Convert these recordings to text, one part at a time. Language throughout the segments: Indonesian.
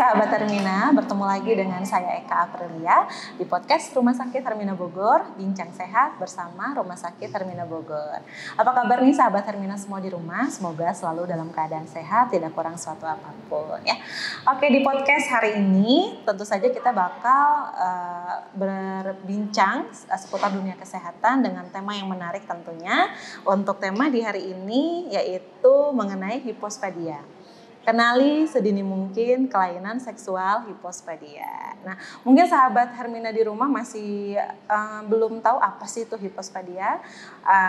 sahabat Hermina, bertemu lagi dengan saya Eka Aprilia di podcast Rumah Sakit Hermina Bogor, Bincang Sehat bersama Rumah Sakit Hermina Bogor. Apa kabar nih sahabat Hermina semua di rumah? Semoga selalu dalam keadaan sehat, tidak kurang suatu apapun ya. Oke, di podcast hari ini tentu saja kita bakal berbincang seputar dunia kesehatan dengan tema yang menarik tentunya. Untuk tema di hari ini yaitu mengenai hipospadia. Kenali sedini mungkin kelainan seksual hipospadia. Nah, mungkin sahabat Hermina di rumah masih belum tahu apa sih itu hipospadia.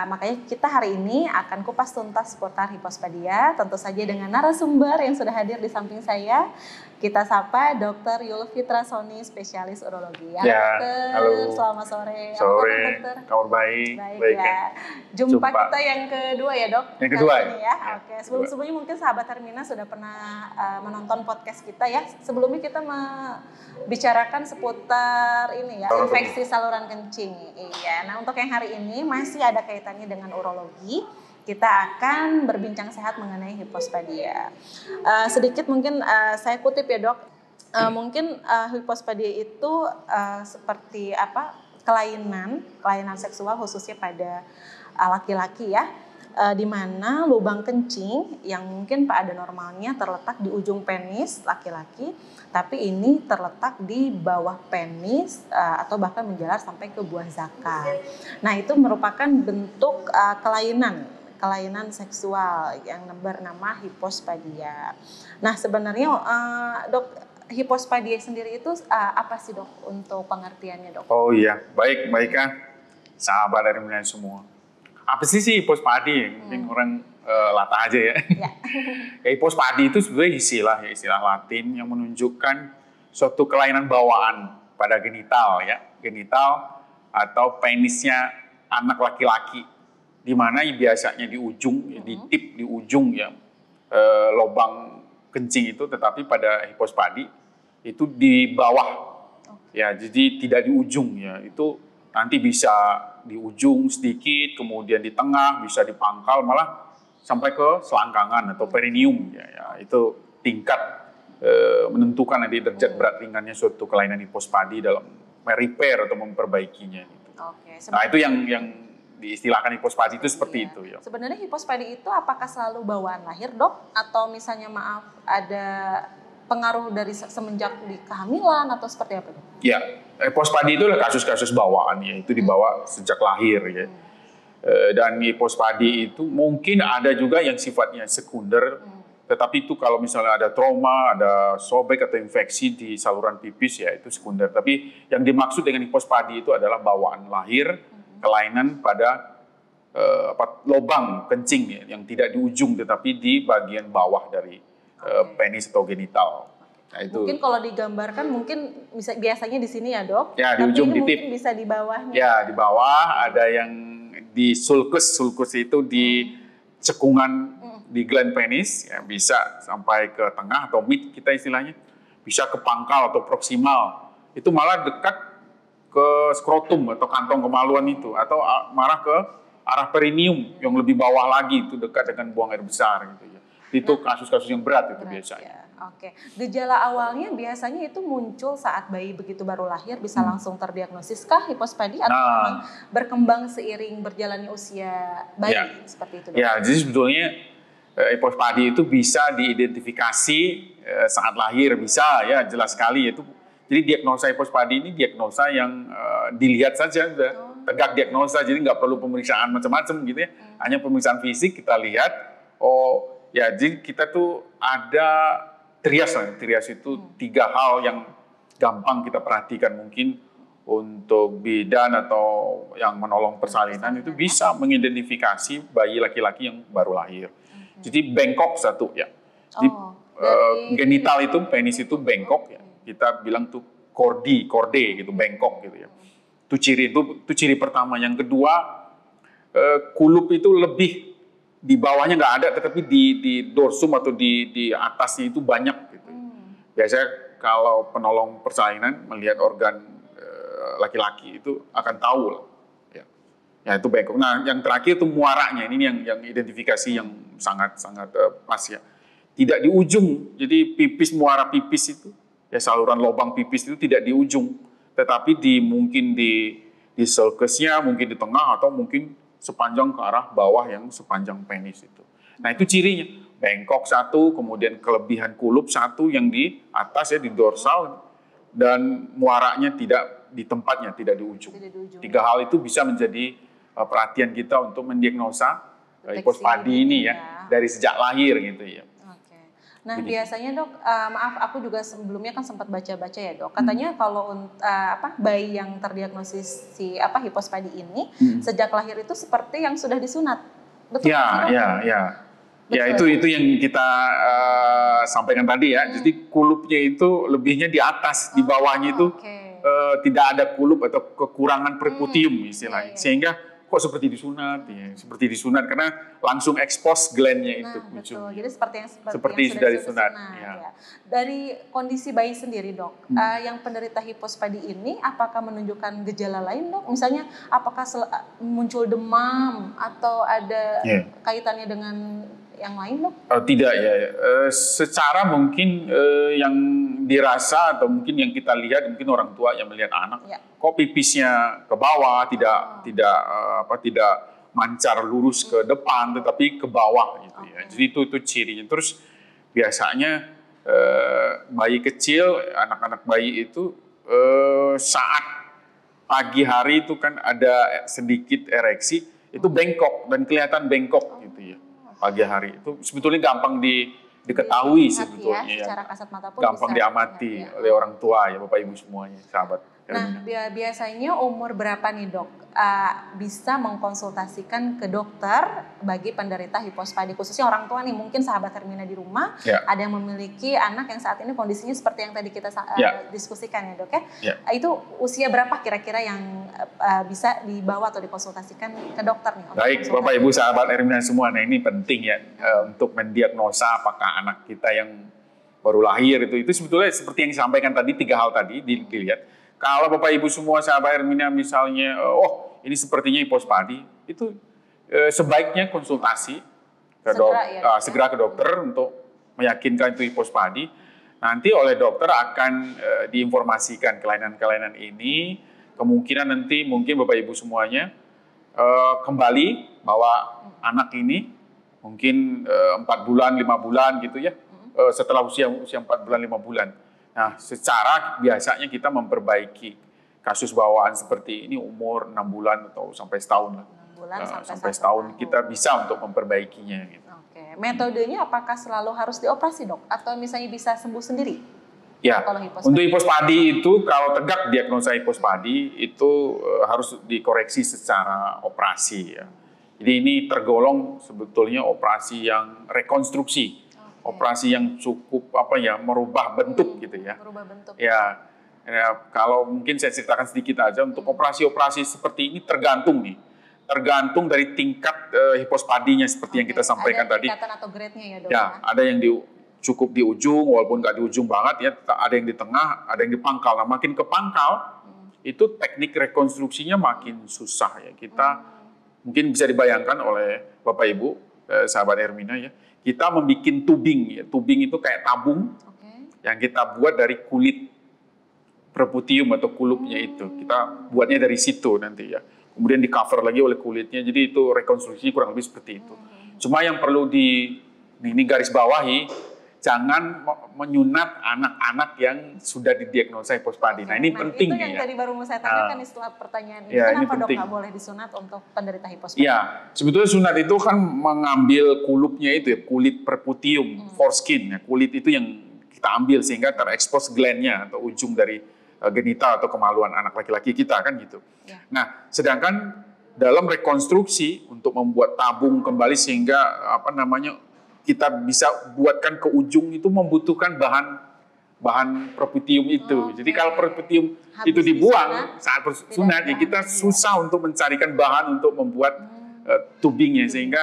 Makanya kita hari ini akan kupas tuntas seputar hipospadia. Tentu saja dengan narasumber yang sudah hadir di samping saya. Kita sapa Dr. Yulfitra Soni, spesialis urologi. Ya, halo. Selamat sore. Sore, kabar baik. Baik ya. Jumpa kita yang kedua ya dok. Yang kedua ini ya. Oke. Sebelumnya mungkin sahabat Hermina sudah pernah menonton podcast kita ya. Sebelumnya kita membicarakan seputar ini ya, infeksi saluran kencing. Iya. Nah untuk yang hari ini masih ada kaitannya dengan urologi. Kita akan berbincang sehat mengenai hipospadia. Sedikit mungkin saya kutip ya dok. Mungkin hipospadia itu seperti apa? Kelainan seksual khususnya pada laki-laki ya. Di mana lubang kencing yang mungkin pada normalnya terletak di ujung penis laki-laki, tapi ini terletak di bawah penis atau bahkan menjalar sampai ke buah zakar. Nah itu merupakan bentuk kelainan seksual yang bernama hipospadia. Nah sebenarnya dok, hipospadia sendiri itu apa sih dok untuk pengertiannya dok? Oh iya, baik kan sahabat dari Hermina semua. Apa sih hipospadia? Mungkin orang latah aja ya. Hipospadia itu sebenarnya istilah Latin yang menunjukkan suatu kelainan bawaan pada genital atau penisnya anak laki-laki. Di mana biasanya di ujung, di tip di ujung ya, lubang kencing itu, tetapi pada hipospadia itu di bawah, ya, jadi tidak di ujung ya, itu nanti bisa di ujung sedikit, kemudian di tengah, bisa di pangkal, malah sampai ke selangkangan atau perineum ya, itu tingkat menentukan nanti derajat berat ringannya suatu kelainan hipospadia dalam repair atau memperbaikinya. Gitu. Nah itu yang diistilahkan hipospadia itu seperti itu ya. Sebenarnya hipospadia itu apakah selalu bawaan lahir dok? Atau misalnya ada pengaruh dari semenjak di kehamilan atau seperti apa? Ya, hipospadia itu adalah kasus-kasus bawaan ya, itu dibawa sejak lahir ya. Dan hipospadia itu mungkin ada juga yang sifatnya sekunder, tetapi itu kalau misalnya ada trauma, ada sobek atau infeksi di saluran pipis ya itu sekunder. Tapi yang dimaksud dengan hipospadia itu adalah bawaan lahir, kelainan pada lubang kencing ya, yang tidak di ujung tetapi di bagian bawah dari penis atau genital. Nah, itu. Mungkin kalau digambarkan mungkin biasanya di sini ya dok. Ya di ujung di tip. Mungkin bisa di bawahnya. Ya di bawah ada yang di sulcus itu di cekungan di gland penis ya, bisa sampai ke tengah atau mid kita istilahnya, bisa ke pangkal atau proksimal. Itu malah dekat ke skrotum atau kantong kemaluan itu, atau marah ke arah perineum yang lebih bawah lagi, itu dekat dengan buang air besar gitu ya. Itu kasus-kasus yang berat itu biasanya. Ya. Oke. Gejala awalnya biasanya itu muncul saat bayi begitu baru lahir, bisa langsung terdiagnosis kah hipospadia atau memang berkembang seiring berjalannya usia bayi seperti itu? Dok? Ya, jadi sebetulnya hipospadia itu bisa diidentifikasi saat lahir, bisa ya, jelas sekali itu. Jadi diagnosa hipospadia ini diagnosa yang dilihat saja, sudah tegak diagnosa, jadi nggak perlu pemeriksaan macam-macam gitu ya. Hanya pemeriksaan fisik kita lihat, oh ya, jadi kita tuh ada trias lah. Trias itu 3 hal yang gampang kita perhatikan mungkin untuk bidan atau yang menolong persalinan itu bisa mengidentifikasi bayi laki-laki yang baru lahir. Jadi bengkok satu ya. Jadi genital itu, penis itu bengkok ya. Kita bilang tuh korde gitu, bengkok gitu ya. Itu ciri pertama. Yang kedua, kulup itu lebih di bawahnya nggak ada, tetapi di dorsum atau di atasnya itu banyak gitu. Biasanya kalau penolong persalinan melihat organ laki-laki itu akan tahu lah. Ya itu bengkok. Nah yang terakhir itu muaranya, ini yang identifikasi yang sangat pas ya. Tidak di ujung, jadi muara pipis itu Ya, saluran lubang pipis itu tidak di ujung, tetapi mungkin di sulcusnya, mungkin di tengah, atau mungkin sepanjang ke arah bawah yang sepanjang penis itu. Nah, itu cirinya. Bengkok satu, kemudian kelebihan kulup satu yang di atas ya, di dorsal, dan muaranya tidak di tempatnya, tidak di ujung. Tiga hal itu bisa menjadi perhatian kita untuk mendiagnosa hipospadi ini ya, dari sejak lahir gitu ya. Nah, biasanya dok, maaf aku juga sebelumnya kan sempat baca-baca ya dok. Katanya kalau bayi yang terdiagnosis hipospadi ini sejak lahir itu seperti yang sudah disunat. Betul? Ya, itu yang kita sampaikan tadi ya. Jadi kulupnya itu lebihnya di atas, di bawahnya itu tidak ada kulup atau kekurangan perkutium istilahnya. Sehingga kok seperti disunat ya, seperti disunat karena langsung ekspos glandnya itu. Betul. Jadi seperti yang sudah disunat. Ya. Dari kondisi bayi sendiri dok, yang penderita hipospadi ini apakah menunjukkan gejala lain dok? Misalnya apakah muncul demam atau ada kaitannya dengan yang lain dok? Tidak ya. Secara mungkin yang dirasa atau mungkin yang kita lihat, mungkin orang tua yang melihat anak, kok pipisnya ke bawah, tidak mancar lurus ke depan, tetapi ke bawah gitu ya. Jadi itu cirinya. Terus biasanya bayi kecil, anak-anak bayi itu saat pagi hari itu kan ada sedikit ereksi, itu bengkok dan kelihatan bengkok gitu ya. Pagi hari itu sebetulnya gampang diketahui sebetulnya ya, secara kasat mata pun gampang bisa diamati oleh orang tua ya, Bapak Ibu semuanya, sahabat. Nah, biasanya umur berapa nih dok bisa mengkonsultasikan ke dokter bagi penderita hipospadi, khususnya orang tua nih, mungkin sahabat Hermina di rumah ada yang memiliki anak yang saat ini kondisinya seperti yang tadi kita diskusikan ya dok ya. Itu usia berapa kira-kira yang bisa dibawa atau dikonsultasikan ke dokter nih? Baik Bapak Ibu sahabat Hermina semua, nah ini penting ya untuk mendiagnosa apakah anak kita yang baru lahir itu sebetulnya seperti yang disampaikan tadi, 3 hal tadi dilihat. Kalau Bapak Ibu semua sahabat Hermina misalnya, ini sepertinya hipospadi, itu sebaiknya konsultasi segera ke dokter untuk meyakinkan itu hipospadi. Nanti oleh dokter akan diinformasikan kelainan-kelainan ini, kemungkinan nanti mungkin Bapak Ibu semuanya kembali bahwa anak ini mungkin 4 bulan, 5 bulan gitu ya, setelah usia 4 bulan, 5 bulan. Nah, secara biasanya kita memperbaiki kasus bawaan seperti ini umur 6 bulan atau sampai setahun lah. 6 bulan sampai setahun kita bisa untuk memperbaikinya. Gitu. Oke. Metodenya apakah selalu harus dioperasi dok? Atau misalnya bisa sembuh sendiri? Ya, untuk hipospadi itu kalau tegak diagnosa hipospadi itu harus dikoreksi secara operasi ya. Jadi ini tergolong sebetulnya operasi yang rekonstruksi. Operasi yang cukup merubah bentuk gitu ya. Merubah bentuk. Ya, kalau mungkin saya ceritakan sedikit aja untuk operasi-operasi seperti ini tergantung tergantung dari tingkat hipospadinya seperti yang kita sampaikan tadi. Ada tingkatan atau grade-nya ya dok? Ya, ada yang cukup di ujung walaupun nggak di ujung banget ya, ada yang di tengah, ada yang di pangkal. Nah, makin ke pangkal itu teknik rekonstruksinya makin susah ya. Kita mungkin bisa dibayangkan oleh Bapak Ibu sahabat Hermina ya. Kita membuat tubing, ya. Tubing itu kayak tabung yang kita buat dari kulit preputium atau kulupnya itu. Kita buatnya dari situ nanti ya. Kemudian di cover lagi oleh kulitnya, jadi itu rekonstruksinya kurang lebih seperti itu. Cuma yang perlu ini garis bawahi, jangan menyunat anak-anak yang sudah didiagnosa hipospadi. Nah ini penting itu yang tadi baru mau saya tanyakan setelah pertanyaan ini. Ya, kenapa dok nggak boleh disunat untuk penderita hipospadi? Ya, sebetulnya sunat itu kan mengambil kulupnya itu ya, kulit perputium, foreskin. Ya, kulit itu yang kita ambil sehingga terekspos glandnya atau ujung dari genital atau kemaluan anak laki-laki kita kan gitu. Ya. Nah, sedangkan dalam rekonstruksi untuk membuat tabung kembali sehingga kita bisa buatkan ke ujung itu membutuhkan bahan preputium itu. Jadi kalau preputium itu dibuang saat sunat ya kita susah untuk mencarikan bahan untuk membuat tubingnya sehingga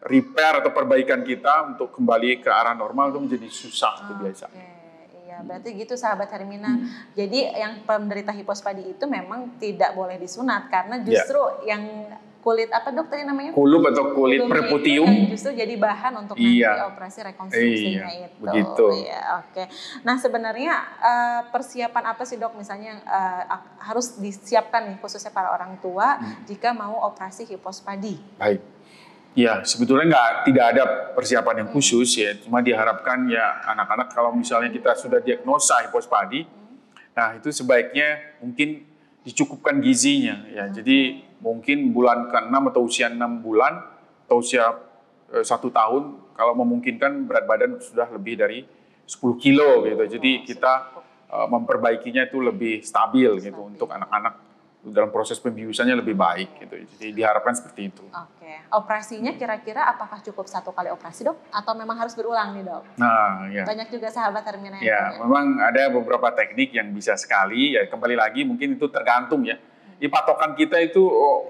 repair atau perbaikan kita untuk kembali ke arah normal itu menjadi susah itu biasa. Iya, berarti gitu sahabat Hermina. Jadi yang penderita hipospadi itu memang tidak boleh disunat karena justru yang kulit apa dok tadi namanya? Kulup atau kulit Kulumnya perputium. itu yang justru jadi bahan untuk nanti operasi rekonstruksinya itu. Begitu. Iya, oke. Nah sebenarnya persiapan apa sih dok misalnya yang harus disiapkan nih khususnya para orang tua jika mau operasi hipospadi? Baik. Ya, sebetulnya tidak ada persiapan yang khusus ya. Cuma diharapkan ya anak-anak kalau misalnya kita sudah diagnosa hipospadi, nah itu sebaiknya mungkin dicukupkan gizinya ya. Jadi mungkin bulan ke-6 atau usia 6 bulan atau usia 1 tahun kalau memungkinkan berat badan sudah lebih dari 10 kilo gitu. Jadi kita memperbaikinya itu lebih stabil gitu untuk anak-anak dalam proses pembiusannya lebih baik gitu. Jadi diharapkan seperti itu. Oke. Operasinya kira-kira apakah cukup 1 kali operasi dok? Atau memang harus berulang nih dok? Nah, ya. Banyak juga sahabat Hermina yang ya, memang ada beberapa teknik yang bisa sekali. Ya, kembali lagi mungkin itu tergantung ya. Di patokan kita itu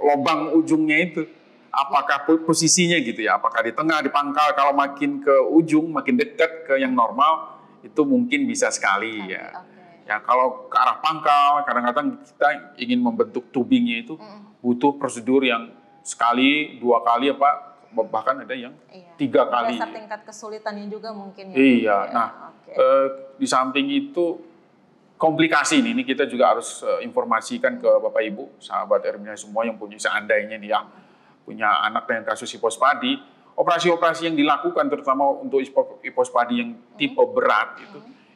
lubang ujungnya itu. Apakah posisinya gitu ya? Apakah di tengah, di pangkal? Kalau makin ke ujung, makin dekat ke yang normal, itu mungkin bisa sekali ya. Ya kalau ke arah pangkal, kadang-kadang kita ingin membentuk tubingnya itu butuh prosedur yang sekali, 2 kali, bahkan ada yang 3 kali. Berdasar tingkat kesulitannya juga mungkin ya. Iya, nah di samping itu komplikasi ini kita juga harus informasikan ke Bapak Ibu, sahabat Hermina semua yang punya seandainya dia punya anak dengan kasus hipospadi, operasi-operasi yang dilakukan terutama untuk hipospadi yang tipe berat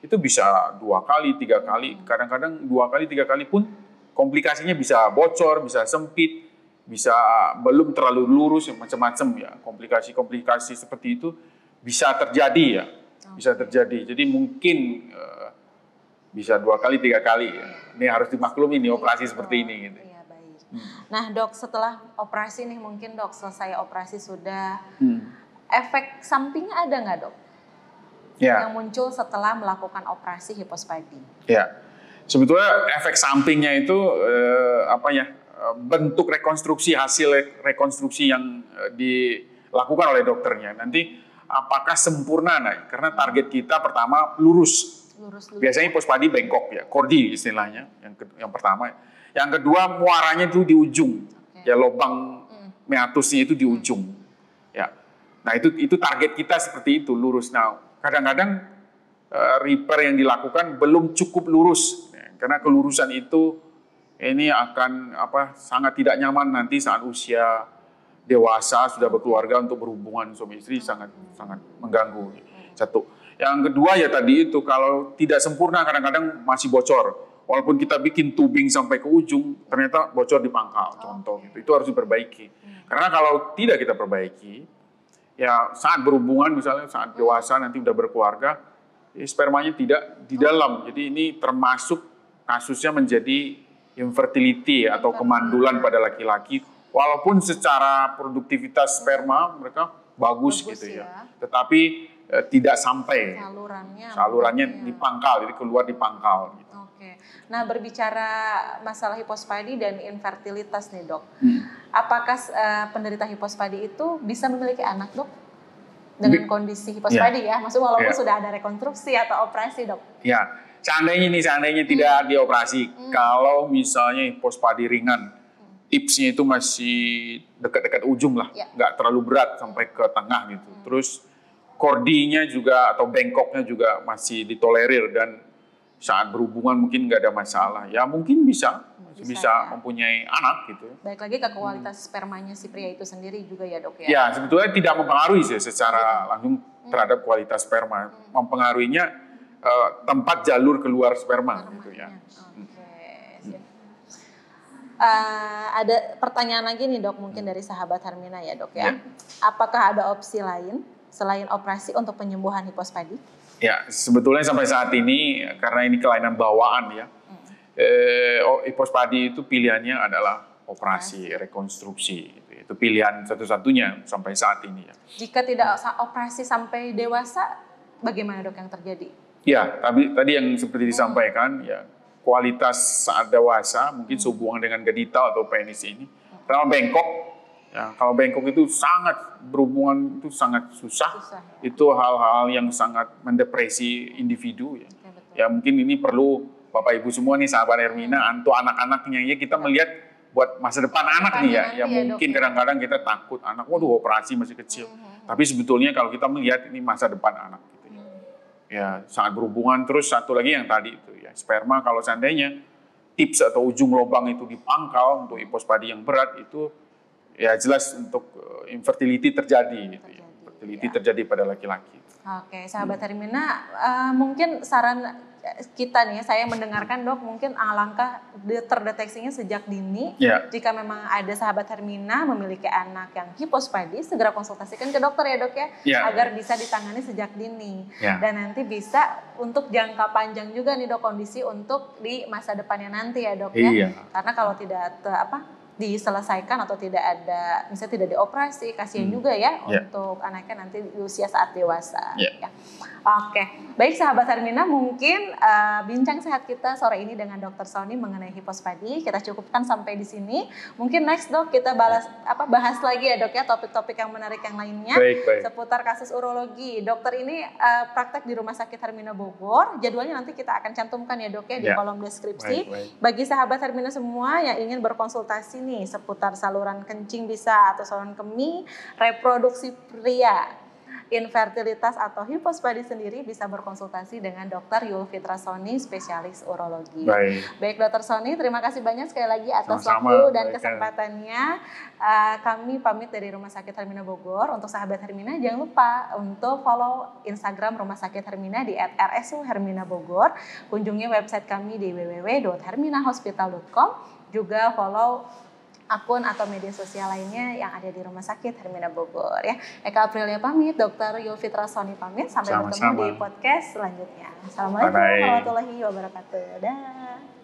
itu bisa 2 kali, 3 kali, kadang-kadang 2 kali, 3 kali pun komplikasinya bisa bocor, bisa sempit, bisa belum terlalu lurus, macam-macam ya. Komplikasi-komplikasi seperti itu bisa terjadi ya, bisa terjadi. Jadi mungkin bisa 2 kali, 3 kali ya. Ini harus dimaklumi nih operasi seperti ini gitu. Iya, baik. Nah dok, setelah operasi nih mungkin dok selesai operasi sudah, efek sampingnya ada nggak dok? Yang muncul setelah melakukan operasi hipospadi? Ya, sebetulnya efek sampingnya itu bentuk rekonstruksi, hasil rekonstruksi yang dilakukan oleh dokternya. Nanti apakah sempurna? Nah, karena target kita pertama lurus. Biasanya hipospadi bengkok ya, kordi istilahnya yang pertama. Yang kedua muaranya itu di ujung, ya lubang meatusnya itu di ujung. Ya, nah itu target kita seperti itu lurus. Nah kadang-kadang repair yang dilakukan belum cukup lurus, ya, karena kelurusan itu ini akan sangat tidak nyaman nanti saat usia dewasa sudah berkeluarga untuk berhubungan suami istri sangat mengganggu. Satu. Yang kedua ya tadi itu kalau tidak sempurna kadang-kadang masih bocor. Walaupun kita bikin tubing sampai ke ujung, ternyata bocor di pangkal, contoh gitu. Itu harus diperbaiki. Karena kalau tidak kita perbaiki, ya saat berhubungan misalnya saat dewasa nanti udah berkeluarga, spermanya tidak di dalam. Jadi ini termasuk kasusnya menjadi infertility atau kemandulan pada laki-laki. Walaupun secara produktivitas sperma mereka bagus gitu ya. Tetapi tidak sampai salurannya di pangkal, jadi keluar di pangkal. Gitu. Oke. Nah berbicara masalah hipospadi dan infertilitas nih dok, apakah penderita hipospadi itu bisa memiliki anak dok dengan kondisi hipospadi ya? Maksudnya walaupun sudah ada rekonstruksi atau operasi dok? Ya, seandainya tidak dioperasi, kalau misalnya hipospadi ringan, tipsnya itu masih dekat-dekat ujung lah, nggak terlalu berat sampai ke tengah gitu. Terus kordinya juga atau bengkoknya juga masih ditolerir dan saat berhubungan mungkin nggak ada masalah. Ya mungkin bisa mempunyai anak gitu. Baik lagi ke kualitas spermanya si pria itu sendiri juga ya dok ya? Ya sebetulnya tidak mempengaruhi sih secara langsung terhadap kualitas sperma. Mempengaruhinya tempat jalur keluar sperma gitu ya. Ada pertanyaan lagi nih dok mungkin dari sahabat Hermina ya dok ya. Apakah ada opsi lain selain operasi untuk penyembuhan hipospadi? Ya, sebetulnya sampai saat ini karena ini kelainan bawaan ya, hipospadi itu pilihannya adalah operasi rekonstruksi. Itu pilihan satu-satunya sampai saat ini ya. Jika tidak operasi sampai dewasa, bagaimana dok yang terjadi? Ya, tadi yang seperti disampaikan ya, kualitas saat dewasa mungkin sehubungan dengan genital atau penis ini, karena bengkok. Ya, kalau bengkok itu sangat berhubungan itu sangat susah. Itu hal-hal yang sangat mendepresi individu ya. Ya mungkin ini perlu Bapak Ibu semua nih sahabat Hermina, untuk anak-anaknya ya kita melihat buat masa depan anak nih ya, yang mungkin ya. kadang-kadang kita takut anak, waduh operasi masih kecil. Tapi sebetulnya kalau kita melihat ini masa depan anak gitu ya. Ya sangat berhubungan. Terus satu lagi yang tadi itu ya, sperma kalau seandainya tips atau ujung lubang itu dipangkal untuk hipospadi yang berat itu ya jelas untuk infertility terjadi gitu ya. Infertility terjadi pada laki-laki. Oke, sahabat Hermina, mungkin saran kita nih, saya mendengarkan dok, mungkin alangkah terdeteksinya sejak dini. Jika memang ada sahabat Hermina memiliki anak yang hipospadi, segera konsultasikan ke dokter ya dok ya, agar bisa ditangani sejak dini. Dan nanti bisa untuk jangka panjang juga nih dok, kondisi untuk di masa depannya nanti ya dok ya. Karena kalau tidak diselesaikan atau tidak ada, misalnya tidak dioperasi, kasihan juga ya untuk anaknya nanti di usia saat dewasa. Ya. Oke, baik sahabat Hermina, mungkin bincang sehat kita sore ini dengan Dr. Sony mengenai hipospadi kita cukupkan sampai di sini. Mungkin next dok kita bahas lagi ya dok ya, topik-topik yang menarik yang lainnya seputar kasus urologi. Dokter ini praktek di Rumah Sakit Hermina Bogor. Jadwalnya nanti kita akan cantumkan ya dok ya di kolom deskripsi. Bagi sahabat Hermina semua yang ingin berkonsultasi nih seputar saluran kencing bisa atau saluran kemih, reproduksi pria, infertilitas atau hipospadi sendiri, bisa berkonsultasi dengan Dr. Yulfitra Sony, spesialis urologi. Baik Dr. Sony, terima kasih banyak sekali lagi atas waktu dan kesempatannya. Kami pamit dari Rumah Sakit Hermina Bogor. Untuk sahabat Hermina, jangan lupa untuk follow Instagram Rumah Sakit Hermina di @rsu_hermina Bogor. Kunjungi website kami di www.herminahospital.com. Juga follow akun atau media sosial lainnya yang ada di Rumah Sakit Hermina Bogor ya. Eka Aprilia pamit, Dr. Yulfitra Sony pamit. Sampai bertemu di podcast selanjutnya. Assalamualaikum warahmatullahi wabarakatuh. Dah.